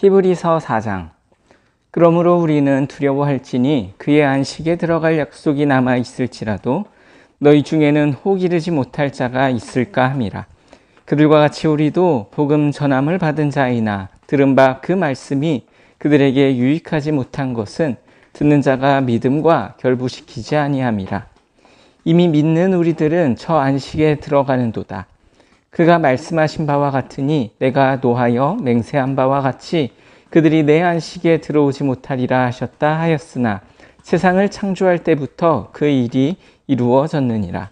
히브리서 4장. 그러므로 우리는 두려워할지니 그의 안식에 들어갈 약속이 남아 있을지라도 너희 중에는 혹 이르지 못할 자가 있을까 함이라. 그들과 같이 우리도 복음 전함을 받은 자이나 들은 바 그 말씀이 그들에게 유익하지 못한 것은 듣는 자가 믿음과 결부시키지 아니함이라. 이미 믿는 우리들은 저 안식에 들어가는도다. 그가 말씀하신 바와 같으니 내가 노하여 맹세한 바와 같이 그들이 내 안식에 들어오지 못하리라 하셨다 하였으나 세상을 창조할 때부터 그 일이 이루어졌느니라.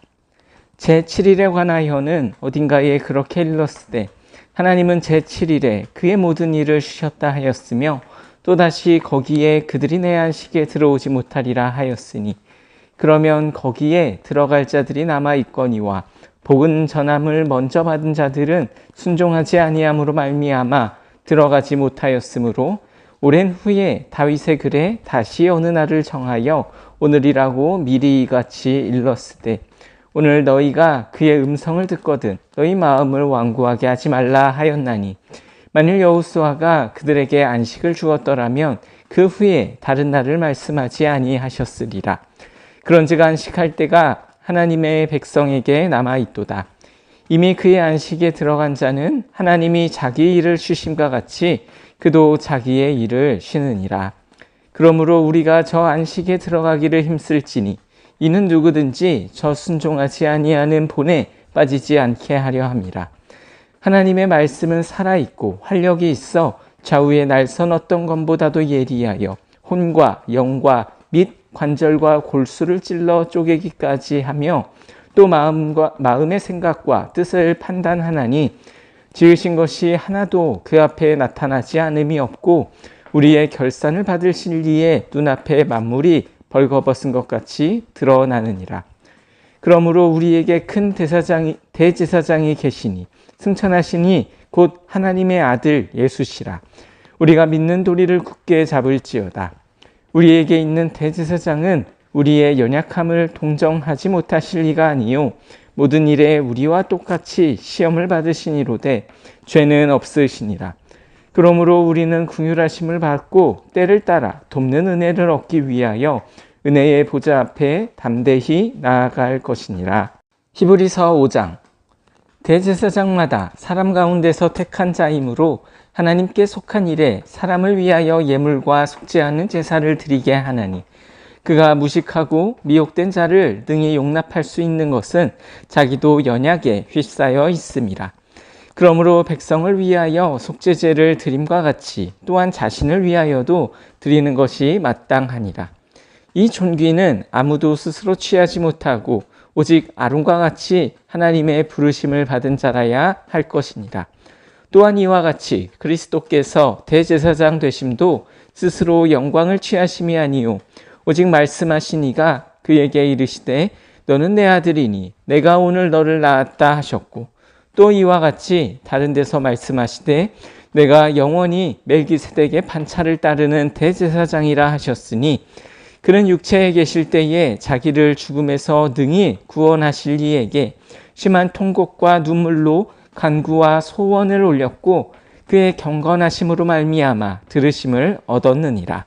제7일에 관하여는 어딘가에 그렇게 일렀으되 하나님은 제7일에 그의 모든 일을 쉬셨다 하였으며 또다시 거기에 그들이 내 안식에 들어오지 못하리라 하였으니 그러면 거기에 들어갈 자들이 남아 있거니와 복음 전함을 먼저 받은 자들은 순종하지 아니함으로 말미암아 들어가지 못하였으므로 오랜 후에 다윗의 글에 다시 어느 날을 정하여 오늘이라고 미리 이같이 일렀으되 오늘 너희가 그의 음성을 듣거든 너희 마음을 완고하게 하지 말라 하였나니 만일 여호수아가 그들에게 안식을 주었더라면 그 후에 다른 날을 말씀하지 아니하셨으리라. 그런즉 안식할 때가 하나님의 백성에게 남아있도다. 이미 그의 안식에 들어간 자는 하나님이 자기 일을 쉬심과 같이 그도 자기의 일을 쉬느니라. 그러므로 우리가 저 안식에 들어가기를 힘쓸지니 이는 누구든지 저 순종하지 아니하는 본에 빠지지 않게 하려 함이라. 하나님의 말씀은 살아있고 활력이 있어 좌우의 날선 어떤 검보다도 예리하여 혼과 영과 및 관절과 골수를 찔러 쪼개기까지 하며 또 마음의 생각과 뜻을 판단하나니 지으신 것이 하나도 그 앞에 나타나지 않음이 없고 우리의 결산을 받을 진리에 눈앞에 만물이 벌거벗은 것 같이 드러나느니라. 그러므로 우리에게 큰 대제사장이 계시니 승천하시니 곧 하나님의 아들 예수시라. 우리가 믿는 도리를 굳게 잡을지어다. 우리에게 있는 대제사장은 우리의 연약함을 동정하지 못하실 리가 아니요 모든 일에 우리와 똑같이 시험을 받으시니로되 죄는 없으시니라. 그러므로 우리는 긍휼하심을 받고 때를 따라 돕는 은혜를 얻기 위하여 은혜의 보좌 앞에 담대히 나아갈 것이니라. 히브리서 5장. 대제사장마다 사람 가운데서 택한 자이므로 하나님께 속한 일에 사람을 위하여 예물과 속죄하는 제사를 드리게 하나니 그가 무식하고 미혹된 자를 능히 용납할 수 있는 것은 자기도 연약에 휩싸여 있음이라. 그러므로 백성을 위하여 속죄제를 드림과 같이 또한 자신을 위하여도 드리는 것이 마땅하니라. 이 존귀는 아무도 스스로 취하지 못하고 오직 아론과 같이 하나님의 부르심을 받은 자라야 할 것이니라. 또한 이와 같이 그리스도께서 대제사장 되심도 스스로 영광을 취하심이 아니요 오직 말씀하신 이가 그에게 이르시되 너는 내 아들이니 내가 오늘 너를 낳았다 하셨고 또 이와 같이 다른 데서 말씀하시되 내가 영원히 멜기세덱의 판차를 따르는 대제사장이라 하셨으니 그는 육체에 계실 때에 자기를 죽음에서 능히 구원하실 이에게 심한 통곡과 눈물로 간구와 소원을 올렸고 그의 경건하심으로 말미암아 들으심을 얻었느니라.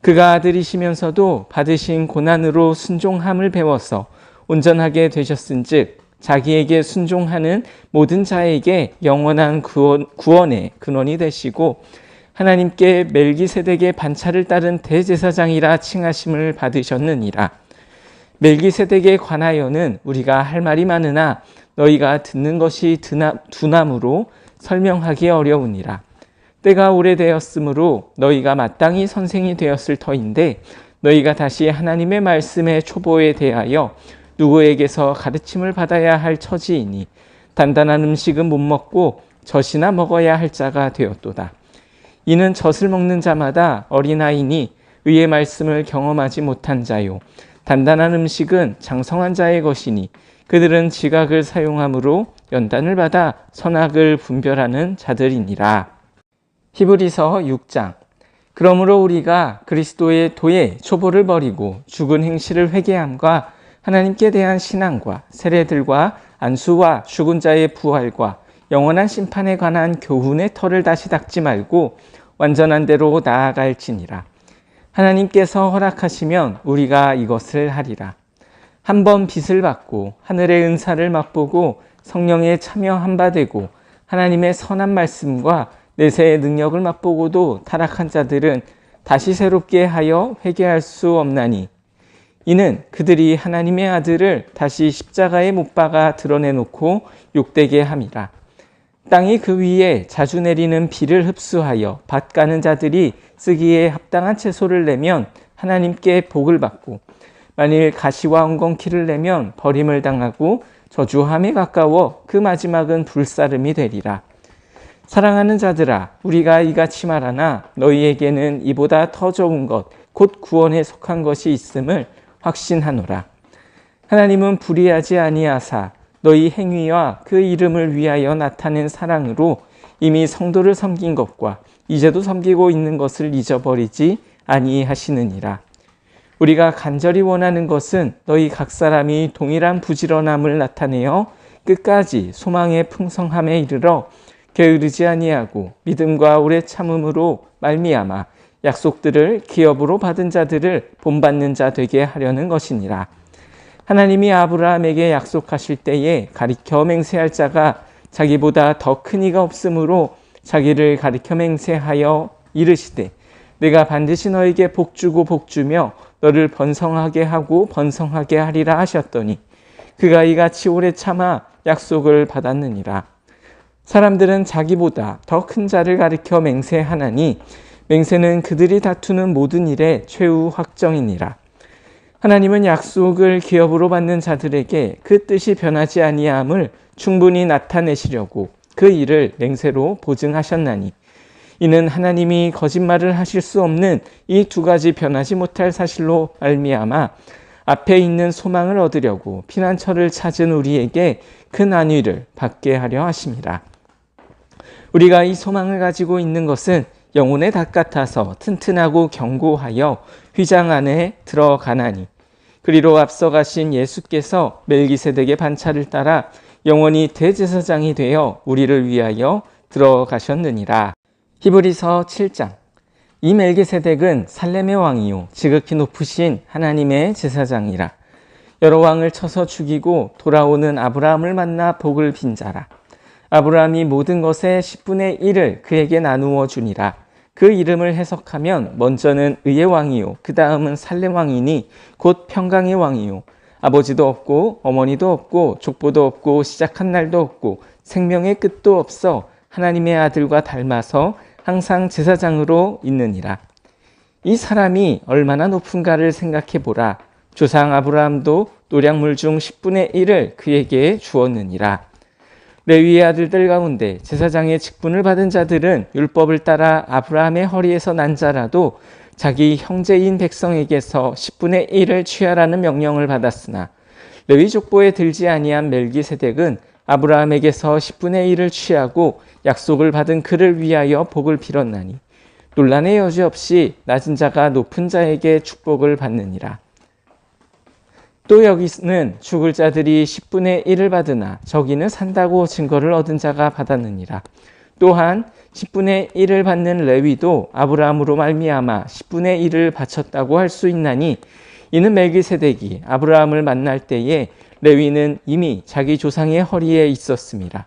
그가 아들이시면서도 받으신 고난으로 순종함을 배워서 온전하게 되셨은즉 자기에게 순종하는 모든 자에게 영원한 구원의 근원이 되시고 하나님께 멜기세덱의 반차를 따른 대제사장이라 칭하심을 받으셨느니라. 멜기세덱에 관하여는 우리가 할 말이 많으나 너희가 듣는 것이 두나무로 설명하기 어려우니라. 때가 오래되었으므로 너희가 마땅히 선생이 되었을 터인데 너희가 다시 하나님의 말씀의 초보에 대하여 누구에게서 가르침을 받아야 할 처지이니 단단한 음식은 못 먹고 젖이나 먹어야 할 자가 되었도다. 이는 젖을 먹는 자마다 어린아이니 의의 말씀을 경험하지 못한 자요 단단한 음식은 장성한 자의 것이니 그들은 지각을 사용함으로 연단을 받아 선악을 분별하는 자들이니라. 히브리서 6장. 그러므로 우리가 그리스도의 도에 초보를 버리고 죽은 행실을 회개함과 하나님께 대한 신앙과 세례들과 안수와 죽은 자의 부활과 영원한 심판에 관한 교훈의 털을 다시 닦지 말고 완전한 대로 나아갈지니라. 하나님께서 허락하시면 우리가 이것을 하리라. 한 번 빚을 받고 하늘의 은사를 맛보고 성령에 참여한 바 되고 하나님의 선한 말씀과 내세의 능력을 맛보고도 타락한 자들은 다시 새롭게 하여 회개할 수 없나니, 이는 그들이 하나님의 아들을 다시 십자가에 못 박아 드러내놓고 욕되게 함이라. 땅이 그 위에 자주 내리는 비를 흡수하여 밭가는 자들이 쓰기에 합당한 채소를 내면 하나님께 복을 받고, 만일 가시와 엉겅퀴를 내면 버림을 당하고 저주함에 가까워 그 마지막은 불사름이 되리라. 사랑하는 자들아, 우리가 이같이 말하나 너희에게는 이보다 더 좋은 것, 곧 구원에 속한 것이 있음을 확신하노라. 하나님은 불의하지 아니하사 너희 행위와 그 이름을 위하여 나타낸 사랑으로 이미 성도를 섬긴 것과 이제도 섬기고 있는 것을 잊어버리지 아니하시느니라. 우리가 간절히 원하는 것은 너희 각 사람이 동일한 부지런함을 나타내어 끝까지 소망의 풍성함에 이르러 게으르지 아니하고 믿음과 오래 참음으로 말미암아 약속들을 기업으로 받은 자들을 본받는 자 되게 하려는 것이니라. 하나님이 아브라함에게 약속하실 때에 가리켜 맹세할 자가 자기보다 더 큰 이가 없으므로 자기를 가리켜 맹세하여 이르시되, 내가 반드시 너에게 복주고 복주며 너를 번성하게 하고 번성하게 하리라 하셨더니 그가 이같이 오래 참아 약속을 받았느니라. 사람들은 자기보다 더 큰 자를 가리켜 맹세하나니 맹세는 그들이 다투는 모든 일의 최후 확정이니라. 하나님은 약속을 기업으로 받는 자들에게 그 뜻이 변하지 아니함을 충분히 나타내시려고 그 일을 맹세로 보증하셨나니, 이는 하나님이 거짓말을 하실 수 없는 이 두 가지 변하지 못할 사실로 말미암아 앞에 있는 소망을 얻으려고 피난처를 찾은 우리에게 큰 안위를 받게 하려 하심이라. 우리가 이 소망을 가지고 있는 것은 영혼의 닭 같아서 튼튼하고 견고하여 휘장 안에 들어가나니, 그리로 앞서 가신 예수께서 멜기세덱의 반차를 따라 영원히 대제사장이 되어 우리를 위하여 들어가셨느니라. 히브리서 7장. 이 멜기세덱은 살렘의 왕이요 지극히 높으신 하나님의 제사장이라. 여러 왕을 쳐서 죽이고 돌아오는 아브라함을 만나 복을 빈 자라. 아브라함이 모든 것의 10분의 1을 그에게 나누어 주니라. 그 이름을 해석하면 먼저는 의의 왕이요 그 다음은 살렘 왕이니 곧 평강의 왕이요 아버지도 없고 어머니도 없고 족보도 없고 시작한 날도 없고 생명의 끝도 없어 하나님의 아들과 닮아서 항상 제사장으로 있느니라. 이 사람이 얼마나 높은가를 생각해 보라. 조상 아브라함도 노량물 중 10분의 1을 그에게 주었느니라. 레위의 아들들 가운데 제사장의 직분을 받은 자들은 율법을 따라 아브라함의 허리에서 난 자라도 자기 형제인 백성에게서 10분의 1을 취하라는 명령을 받았으나, 레위 족보에 들지 아니한 멜기세덱은 아브라함에게서 10분의 1을 취하고 약속을 받은 그를 위하여 복을 빌었나니 논란의 여지 없이 낮은 자가 높은 자에게 축복을 받느니라. 또 여기는 죽을 자들이 10분의 1을 받으나 저기는 산다고 증거를 얻은 자가 받았느니라. 또한 10분의 1을 받는 레위도 아브라함으로 말미암아 10분의 1을 바쳤다고 할 수 있나니, 이는 멜기세덱이 아브라함을 만날 때에 레위는 이미 자기 조상의 허리에 있었습니다.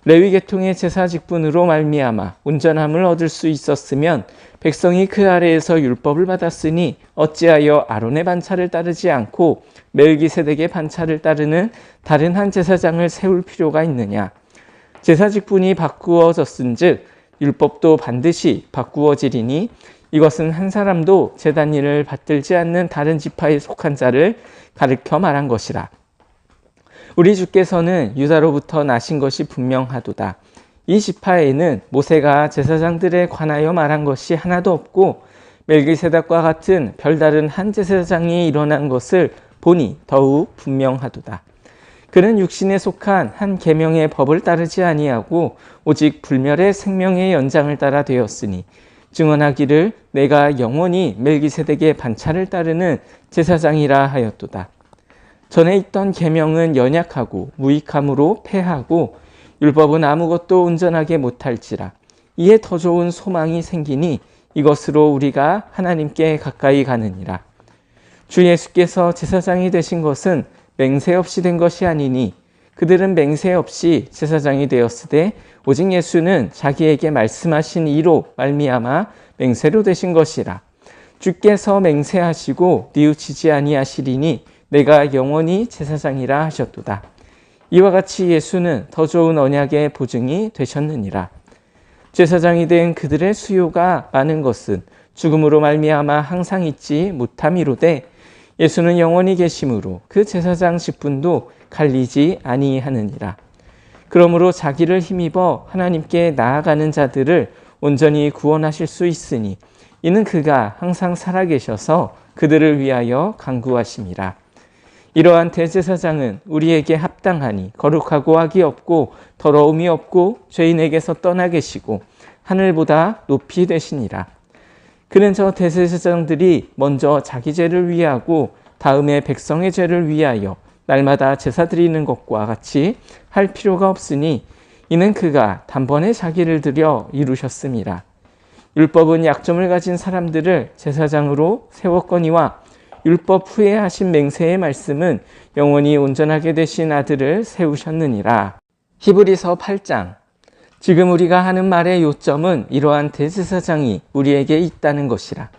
레위 계통의 제사 직분으로 말미암아 온전함을 얻을 수 있었으면 백성이 그 아래에서 율법을 받았으니 어찌하여 아론의 반차를 따르지 않고 멜기세덱의 반차를 따르는 다른 한 제사장을 세울 필요가 있느냐. 제사 직분이 바꾸어졌은즉 율법도 반드시 바꾸어지리니, 이것은 한 사람도 제단 일을 받들지 않는 다른 지파에 속한 자를 가르쳐 말한 것이라. 우리 주께서는 유다로부터 나신 것이 분명하도다. 이 지파에는 모세가 제사장들에 관하여 말한 것이 하나도 없고 멜기세덱과 같은 별다른 한 제사장이 일어난 것을 보니 더욱 분명하도다. 그는 육신에 속한 한 계명의 법을 따르지 아니하고 오직 불멸의 생명의 연장을 따라 되었으니, 증언하기를 내가 영원히 멜기세덱의 반차를 따르는 제사장이라 하였도다. 전에 있던 계명은 연약하고 무익함으로 패하고 율법은 아무것도 온전하게 못할지라. 이에 더 좋은 소망이 생기니 이것으로 우리가 하나님께 가까이 가느니라. 주 예수께서 제사장이 되신 것은 맹세 없이 된 것이 아니니 그들은 맹세 없이 제사장이 되었으되 오직 예수는 자기에게 말씀하신 이로 말미암아 맹세로 되신 것이라. 주께서 맹세하시고 뉘우치지 아니하시리니 내가 영원히 제사장이라 하셨도다. 이와 같이 예수는 더 좋은 언약의 보증이 되셨느니라. 제사장이 된 그들의 수요가 많은 것은 죽음으로 말미암아 항상 있지 못함이로되 예수는 영원히 계심으로 그 제사장 직분도 갈리지 아니하느니라. 그러므로 자기를 힘입어 하나님께 나아가는 자들을 온전히 구원하실 수 있으니 이는 그가 항상 살아계셔서 그들을 위하여 간구하심이라. 이러한 대제사장은 우리에게 합당하니 거룩하고 악이 없고 더러움이 없고 죄인에게서 떠나 계시고 하늘보다 높이 되시니라. 그는 저 대제사장들이 먼저 자기 죄를 위하고 다음에 백성의 죄를 위하여 날마다 제사 드리는 것과 같이 할 필요가 없으니 이는 그가 단번에 자기를 드려 이루셨음이라. 율법은 약점을 가진 사람들을 제사장으로 세웠거니와 율법 후에 하신 맹세의 말씀은 영원히 온전하게 되신 아들을 세우셨느니라. 히브리서 8장. 지금 우리가 하는 말의 요점은 이러한 대제사장이 우리에게 있다는 것이라.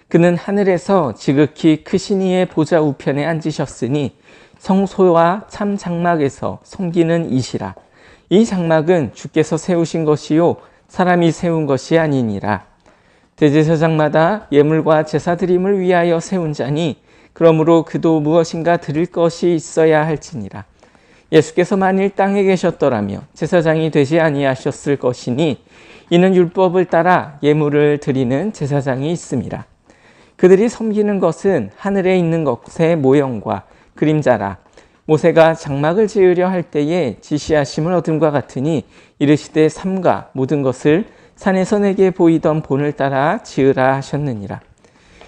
그는 하늘에서 지극히 크신 이의 보좌 우편에 앉으셨으니 성소와 참 장막에서 섬기는 이시라. 이 장막은 주께서 세우신 것이요 사람이 세운 것이 아니니라. 대제사장마다 예물과 제사 드림을 위하여 세운 자니 그러므로 그도 무엇인가 드릴 것이 있어야 할지니라. 예수께서 만일 땅에 계셨더라면 제사장이 되지 아니하셨을 것이니 이는 율법을 따라 예물을 드리는 제사장이 있음이라. 그들이 섬기는 것은 하늘에 있는 것의 모형과 그림자라. 모세가 장막을 지으려 할 때에 지시하심을 얻음과 같으니 이르시되 삼가 모든 것을 산에서 내게 보이던 본을 따라 지으라 하셨느니라.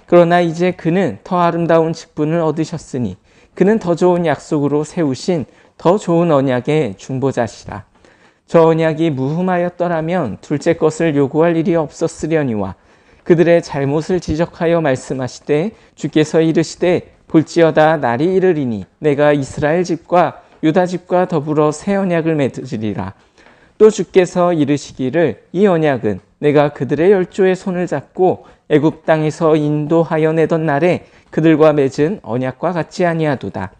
그러나 이제 그는 더 아름다운 직분을 얻으셨으니 그는 더 좋은 약속으로 세우신 더 좋은 언약의 중보자시라. 저 언약이 무흠하였더라면 둘째 것을 요구할 일이 없었으려니와 그들의 잘못을 지적하여 말씀하시되 주께서 이르시되 볼지어다 날이 이르리니 내가 이스라엘 집과 유다 집과 더불어 새 언약을 맺으리라. 또 주께서 이르시기를 이 언약은 내가 그들의 열조의 손을 잡고 애굽 땅에서 인도하여 내던 날에 그들과 맺은 언약과 같지 아니하도다.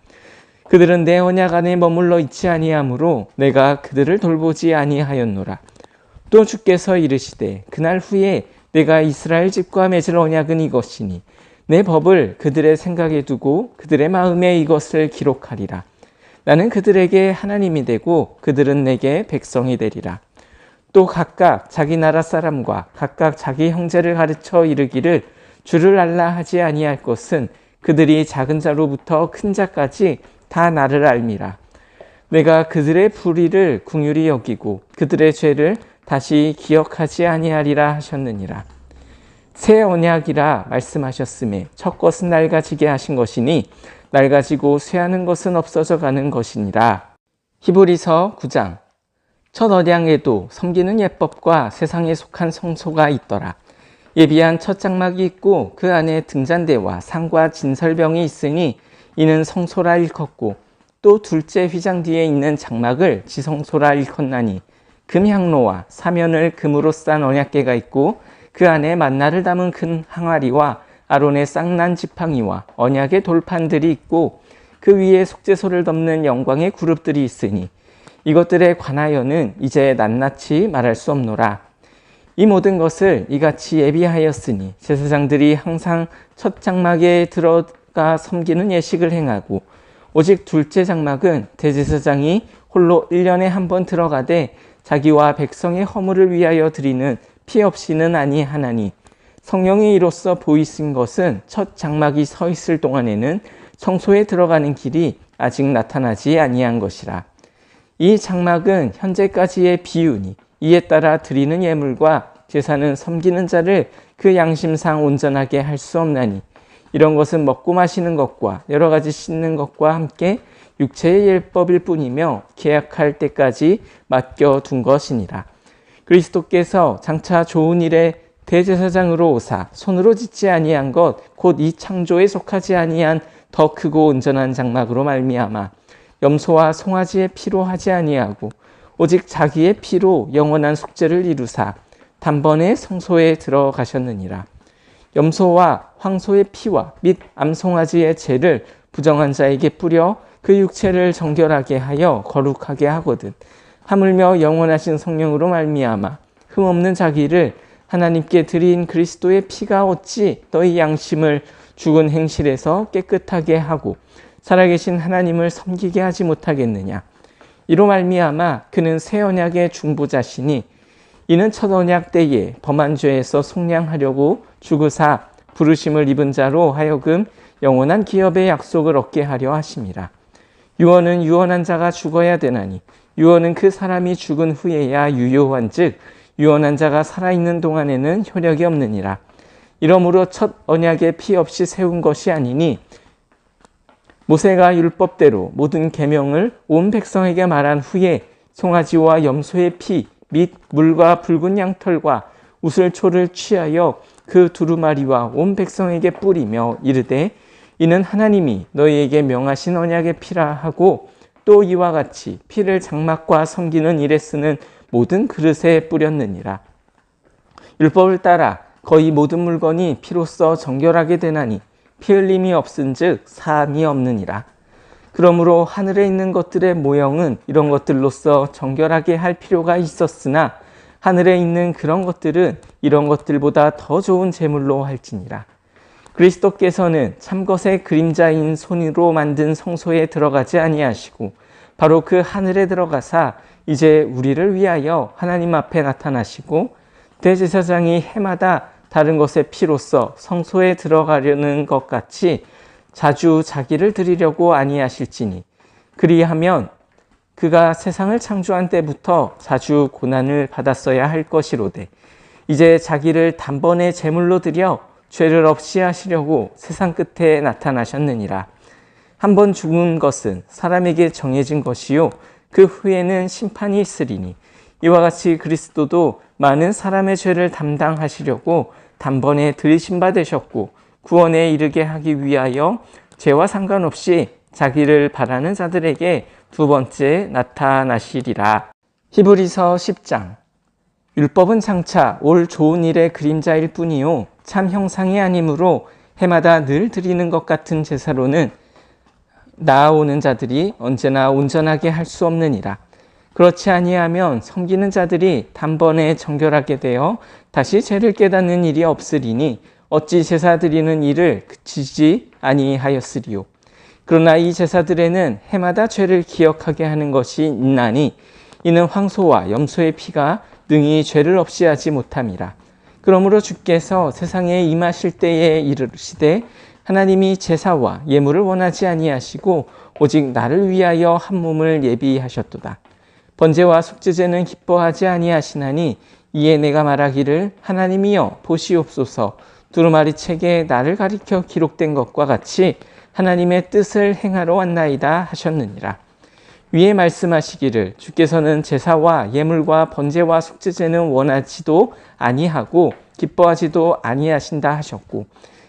그들은 내 언약 안에 머물러 있지 아니하므로 내가 그들을 돌보지 아니하였노라. 또 주께서 이르시되 그날 후에 내가 이스라엘 집과 맺을 언약은 이것이니 내 법을 그들의 생각에 두고 그들의 마음에 이것을 기록하리라. 나는 그들에게 하나님이 되고 그들은 내게 백성이 되리라. 또 각각 자기 나라 사람과 각각 자기 형제를 가르쳐 이르기를 주를 알라 하지 아니할 것은 그들이 작은 자로부터 큰 자까지 다 나를 알미라. 내가 그들의 불의를 긍휼히 여기고 그들의 죄를 다시 기억하지 아니하리라 하셨느니라. 새 언약이라 말씀하셨음에 첫 것은 낡아지게 하신 것이니 낡아지고 쇠하는 것은 없어져 가는 것이니라. 히브리서 9장. 첫 언약에도 섬기는 예법과 세상에 속한 성소가 있더라. 예비한 첫 장막이 있고 그 안에 등잔대와 상과 진설병이 있으니 이는 성소라 일컫고 또 둘째 휘장 뒤에 있는 장막을 지성소라 일컫나니 금향로와 사면을 금으로 싼 언약궤가 있고 그 안에 만나를 담은 큰 항아리와 아론의 쌍난 지팡이와 언약의 돌판들이 있고 그 위에 속죄소를 덮는 영광의 그룹들이 있으니 이것들에 관하여는 이제 낱낱이 말할 수 없노라. 이 모든 것을 이같이 예비하였으니 제사장들이 항상 첫 장막에 들어가 섬기는 예식을 행하고 오직 둘째 장막은 대제사장이 홀로 1년에 한 번 들어가되 자기와 백성의 허물을 위하여 드리는 피 없이는 아니하나니 성령이 이로써 보이신 것은 첫 장막이 서 있을 동안에는 성소에 들어가는 길이 아직 나타나지 아니한 것이라. 이 장막은 현재까지의 비유니 이에 따라 드리는 예물과 제사는 섬기는 자를 그 양심상 온전하게 할 수 없나니 이런 것은 먹고 마시는 것과 여러 가지 씻는 것과 함께 육체의 율법일 뿐이며 계약할 때까지 맡겨둔 것이니라. 그리스도께서 장차 좋은 일에 대제사장으로 오사 손으로 짓지 아니한 것 곧 이 창조에 속하지 아니한 더 크고 온전한 장막으로 말미암아 염소와 송아지의 피로 하지 아니하고 오직 자기의 피로 영원한 속죄를 이루사 단번에 성소에 들어가셨느니라. 염소와 황소의 피와 및 암송아지의 죄를 부정한 자에게 뿌려 그 육체를 정결하게 하여 거룩하게 하거든 하물며 영원하신 성령으로 말미암아 흠없는 자기를 하나님께 드린 그리스도의 피가 어찌 너희 양심을 죽은 행실에서 깨끗하게 하고 살아계신 하나님을 섬기게 하지 못하겠느냐. 이로 말미암아 그는 새 언약의 중보자시니 이는 첫 언약 때에 범한 죄에서 속량하려고 죽으사 부르심을 입은 자로 하여금 영원한 기업의 약속을 얻게 하려 하심이라. 유언은 유언한 자가 죽어야 되나니 유언은 그 사람이 죽은 후에야 유효한 즉 유언한 자가 살아있는 동안에는 효력이 없느니라. 이러므로 첫 언약의 피 없이 세운 것이 아니니 모세가 율법대로 모든 계명을 온 백성에게 말한 후에 송아지와 염소의 피 및 물과 붉은 양털과 우슬초를 취하여 그 두루마리와 온 백성에게 뿌리며 이르되 이는 하나님이 너희에게 명하신 언약의 피라 하고 또 이와 같이 피를 장막과 섬기는 일에 쓰는 모든 그릇에 뿌렸느니라. 율법을 따라 거의 모든 물건이 피로써 정결하게 되나니 피 흘림이 없은즉 사함이 없느니라. 그러므로 하늘에 있는 것들의 모형은 이런 것들로서 정결하게 할 필요가 있었으나 하늘에 있는 그런 것들은 이런 것들보다 더 좋은 제물로 할지니라. 그리스도께서는 참것의 그림자인 손으로 만든 성소에 들어가지 아니하시고 바로 그 하늘에 들어가사 이제 우리를 위하여 하나님 앞에 나타나시고 대제사장이 해마다 다른 것의 피로써 성소에 들어가려는 것 같이 자주 자기를 드리려고 아니하실지니 그리하면 그가 세상을 창조한 때부터 자주 고난을 받았어야 할 것이로되 이제 자기를 단번에 제물로 드려 죄를 없이 하시려고 세상 끝에 나타나셨느니라. 한 번 죽은 것은 사람에게 정해진 것이요 그 후에는 심판이 있으리니 이와 같이 그리스도도 많은 사람의 죄를 담당하시려고 단번에 들이신 바 되셨고 구원에 이르게 하기 위하여 죄와 상관없이 자기를 바라는 자들에게 두 번째 나타나시리라. 히브리서 10장. 율법은 장차 올 좋은 일의 그림자일 뿐이요 참 형상이 아니므로 해마다 늘 드리는 것 같은 제사로는 나아오는 자들이 언제나 온전하게 할 수 없느니라. 그렇지 아니하면 섬기는 자들이 단번에 정결하게 되어 다시 죄를 깨닫는 일이 없으리니 어찌 제사 드리는 일을 그치지 아니하였으리요. 그러나 이 제사들에는 해마다 죄를 기억하게 하는 것이 있나니 이는 황소와 염소의 피가 능히 죄를 없이 하지 못함이라. 그러므로 주께서 세상에 임하실 때에 이르시되 하나님이 제사와 예물을 원하지 아니하시고 오직 나를 위하여 한 몸을 예비하셨도다. 번제와 속죄제는 기뻐하지 아니하시나니 이에 내가 말하기를 하나님이여 보시옵소서 두루마리 책에 나를 가리켜 기록된 것과 같이 하나님의 뜻을 행하러 왔나이다 하셨느니라. 위에 말씀하시기를 주께서는 제사와 예물과 번제와 속죄제는 원하지도 아니하고 기뻐하지도 아니하신다 하셨고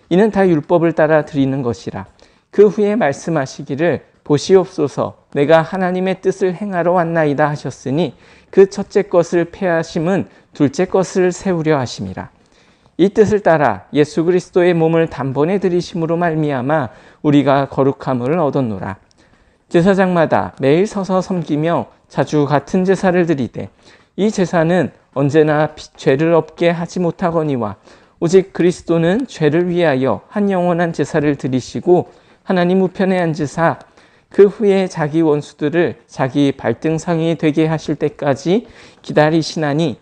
이는 다 율법을 따라 드리는 것이라. 그 후에 말씀하시기를 보시옵소서 내가 하나님의 뜻을 행하러 왔나이다 하셨으니 그 첫째 것을 폐하심은 둘째 것을 세우려 하심이라. 이 뜻을 따라 예수 그리스도의 몸을 단번에 드리심으로 말미암아 우리가 거룩함을 얻었노라. 제사장마다 매일 서서 섬기며 자주 같은 제사를 드리되 이 제사는 언제나 죄를 없게 하지 못하거니와 오직 그리스도는 죄를 위하여 한 영원한 제사를 드리시고 하나님 우편에 앉으사 그 후에 자기 원수들을 자기 발등상이 되게 하실 때까지 기다리시나니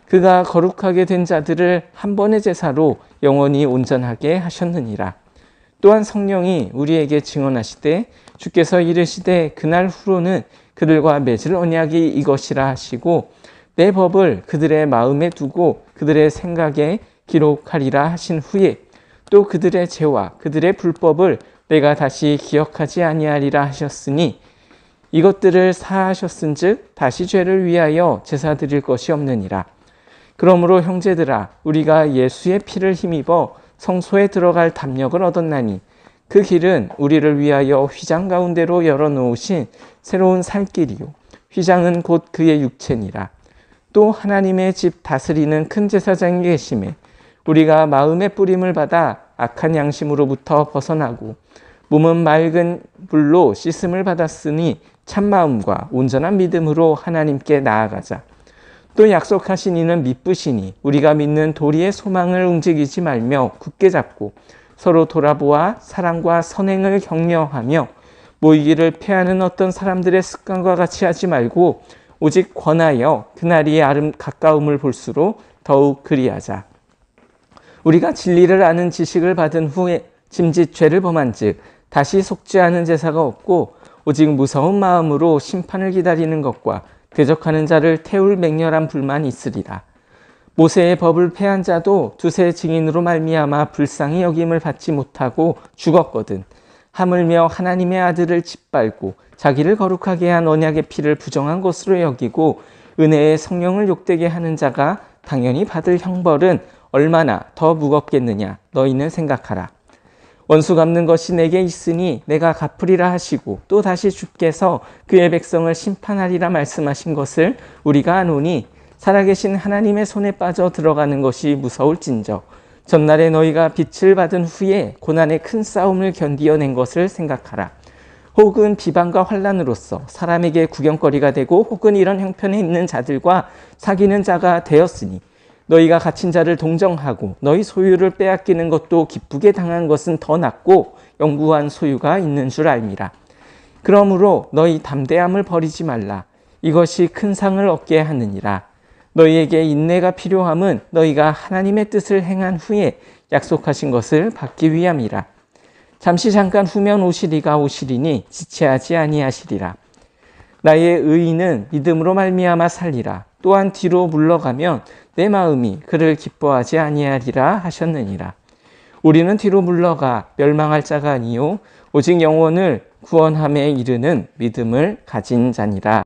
그가 거룩하게 된 자들을 한 번의 제사로 영원히 온전하게 하셨느니라. 또한 성령이 우리에게 증언하시되 주께서 이르시되 그날 후로는 그들과 맺을 언약이 이것이라 하시고 내 법을 그들의 마음에 두고 그들의 생각에 기록하리라 하신 후에 또 그들의 죄와 그들의 불법을 내가 다시 기억하지 아니하리라 하셨으니 이것들을 사하셨은즉 다시 죄를 위하여 제사 드릴 것이 없느니라. 그러므로 형제들아, 우리가 예수의 피를 힘입어 성소에 들어갈 담력을 얻었나니 그 길은 우리를 위하여 휘장 가운데로 열어놓으신 새로운 살 길이요 휘장은 곧 그의 육체니라. 또 하나님의 집 다스리는 큰 제사장이 계심에 우리가 마음의 뿌림을 받아 악한 양심으로부터 벗어나고 몸은 맑은 물로 씻음을 받았으니 참마음과 온전한 믿음으로 하나님께 나아가자. 또 약속하신 이는 미쁘시니 우리가 믿는 도리의 소망을 움직이지 말며 굳게 잡고 서로 돌아보아 사랑과 선행을 격려하며 모이기를 패하는 어떤 사람들의 습관과 같이 하지 말고 오직 권하여 그날이 가까움을 볼수록 더욱 그리하자. 우리가 진리를 아는 지식을 받은 후에 짐짓 죄를 범한 즉 다시 속지 않은 제사가 없고 오직 무서운 마음으로 심판을 기다리는 것과 대적하는 자를 태울 맹렬한 불만이 있으리라. 모세의 법을 폐한 자도 두세 증인으로 말미암아 불쌍히 여김을 받지 못하고 죽었거든. 하물며 하나님의 아들을 짓밟고 자기를 거룩하게 한 언약의 피를 부정한 것으로 여기고 은혜의 성령을 욕되게 하는 자가 당연히 받을 형벌은 얼마나 더 무겁겠느냐 너희는 생각하라. 원수 갚는 것이 내게 있으니 내가 갚으리라 하시고 또 다시 주께서 그의 백성을 심판하리라 말씀하신 것을 우리가 아노니 살아계신 하나님의 손에 빠져 들어가는 것이 무서울진저 전날에 너희가 빛을 받은 후에 고난의 큰 싸움을 견디어낸 것을 생각하라. 혹은 비방과 환난으로서 사람에게 구경거리가 되고 혹은 이런 형편에 있는 자들과 사귀는 자가 되었으니 너희가 갇힌 자를 동정하고 너희 소유를 빼앗기는 것도 기쁘게 당한 것은 더 낫고 영구한 소유가 있는 줄 알미라. 그러므로 너희 담대함을 버리지 말라. 이것이 큰 상을 얻게 하느니라. 너희에게 인내가 필요함은 너희가 하나님의 뜻을 행한 후에 약속하신 것을 받기 위함이라. 잠시 잠깐 후면 오시리가 오시리니 지체하지 아니하시리라. 나의 의인은 믿음으로 말미암아 살리라. 또한 뒤로 물러가면 내 마음이 그를 기뻐하지 아니하리라 하셨느니라. 우리는 뒤로 물러가 멸망할 자가 아니요 오직 영혼을 구원함에 이르는 믿음을 가진 자니라.